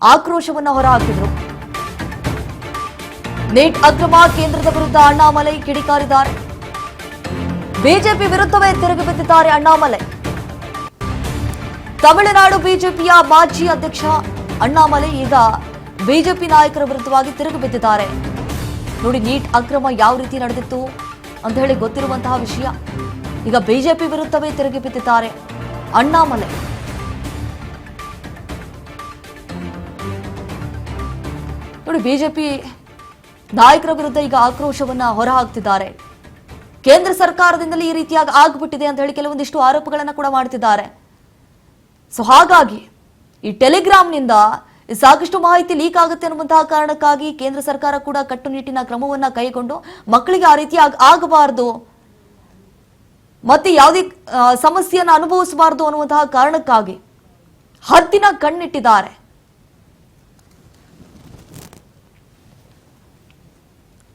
ಆಕ್ರೋಶವನ್ನು ಹೊರಹಾಕಿದರು. ನೀಟ್ ಅಕ್ರಮ ಕೇಂದ್ರದ ವಿರುದ್ಧ ಅಣ್ಣಾಮಲೈ ಕಿಡಿಕಾರಿದ್ದಾರೆ. ಬಿಜೆಪಿ ವಿರುದ್ಧವೇ ತಿರುಗಿ ಬಿದ್ದಿದ್ದಾರೆ ಅಣ್ಣಾಮಲೈ. ತಮಿಳುನಾಡು ಬಿಜೆಪಿಯ ಮಾಜಿ ಅಧ್ಯಕ್ಷ ಅಣ್ಣಾಮಲೈ ಈಗ ಬಿಜೆಪಿ ನಾಯಕರ ವಿರುದ್ಧವಾಗಿ ತಿರುಗಿ ಬಿದ್ದಿದ್ದಾರೆ. ನೋಡಿ, ನೀಟ್ ಅಕ್ರಮ ಯಾವ ರೀತಿ ನಡೆದಿತ್ತು ಅಂತ ಹೇಳಿ ಗೊತ್ತಿರುವಂತಹ ವಿಷಯ. ಈಗ ಬಿಜೆಪಿ ವಿರುದ್ಧವೇ ತಿರುಗಿ ಬಿದ್ದಿದ್ದಾರೆ ಅಣ್ಣಾಮಲೈ. ನೋಡಿ, ಬಿಜೆಪಿ ನಾಯಕರ ವಿರುದ್ಧ ಈಗ ಆಕ್ರೋಶವನ್ನ ಹೊರಹಾಕ್ತಿದ್ದಾರೆ. ಕೇಂದ್ರ ಸರ್ಕಾರದಿಂದಲೇ ಈ ರೀತಿಯಾಗಿ ಆಗ್ಬಿಟ್ಟಿದೆ ಅಂತ ಹೇಳಿ ಕೆಲವೊಂದಿಷ್ಟು ಆರೋಪಗಳನ್ನ ಕೂಡ ಮಾಡ್ತಿದ್ದಾರೆ. ಸೊ ಹಾಗಾಗಿ ಈ ಟೆಲಿಗ್ರಾಮ್ನಿಂದ ಸಾಕಷ್ಟು ಮಾಹಿತಿ ಲೀಕ್ ಆಗುತ್ತೆ ಅನ್ನುವಂತಹ ಕಾರಣಕ್ಕಾಗಿ ಕೇಂದ್ರ ಸರ್ಕಾರ ಕೂಡ ಕಟ್ಟುನಿಟ್ಟಿನ ಕ್ರಮವನ್ನ ಕೈಗೊಂಡು ಮಕ್ಕಳಿಗೆ ಆ ರೀತಿ ಆಗಬಾರದು, ಮತ್ತೆ ಯಾವುದೇ ಸಮಸ್ಯೆಯನ್ನು ಅನುಭವಿಸಬಾರದು ಅನ್ನುವಂತಹ ಕಾರಣಕ್ಕಾಗಿ ಹದ್ದಿನ ಕಣ್ಣಿಟ್ಟಿದ್ದಾರೆ.